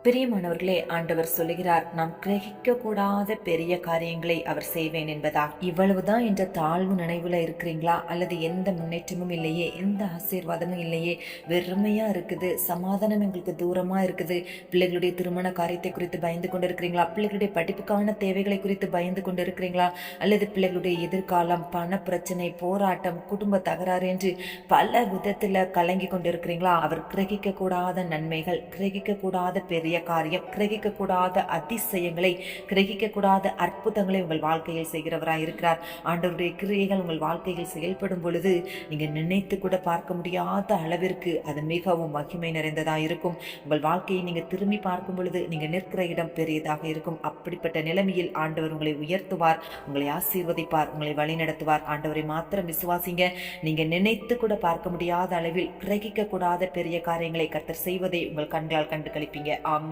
பிரியமானவர்களே, ஆண்டவர் சொல்லுகிறார், நாம் கிரகிக்க கூடாத பெரிய காரியங்களை அவர் செய்வேன் என்பதா. இவ்வளவுதான் என்ற தாழ்வு நினைவுல இருக்கிறீங்களா? அல்லது எந்த முன்னேற்றமும் இல்லையே, எந்த ஆசீர்வாதமும் இல்லையே, வெறுமையா இருக்குது, சமாதானம் எங்களுக்கு தூரமா இருக்குது, பிள்ளைகளுடைய திருமண காரியத்தை குறித்து பயந்து கொண்டு இருக்கிறீங்களா? பிள்ளைகளுடைய படிப்புக்கான தேவைகளை குறித்து பயந்து கொண்டு இருக்கிறீங்களா? அல்லது பிள்ளைகளுடைய எதிர்காலம், பண பிரச்சனை, போராட்டம், குடும்ப தகராறு என்று பல விதத்துல கலங்கி கொண்டு இருக்கிறீங்களா? அவர் கிரகிக்க கூடாத நன்மைகள், கிரகிக்க கூடாத பெரிய காரியம், கிரகிக்க கூடாத அதிசயங்களை, கிரகிக்க கூடாத அற்புதங்களை உங்கள் வாழ்க்கையில் செய்கிறவராய் இருக்கிறார். ஆண்டவருடைய கிரியைகள் உங்கள் வாழ்க்கையில் செயல்படும் பொழுது நீங்க நினைத்து கூட பார்க்க முடியாத அளவிற்கு அது மிகவும் மகிமை நிறைந்ததாக இருக்கும். உங்கள் வாழ்க்கையை நீங்க திரும்பி பார்க்கும் பொழுது நீங்க நிற்கிற இடம் பெரியதாக இருக்கும். அப்படிப்பட்ட நிலைமையில் ஆண்டவர் உங்களை உயர்த்துவார், உங்களை ஆசீர்வதிப்பார், உங்களை வழிநடத்துவார். ஆண்டவரை மாத்திரம் விசுவாசிங்க. நீங்க நினைத்து கூட பார்க்க முடியாத அளவில் கிரகிக்க கூடாத பெரிய காரியங்களை கர்த்தர் செய்வதை உங்கள் கண்களால் கண்டு களிப்பீங்க. ஆமென்.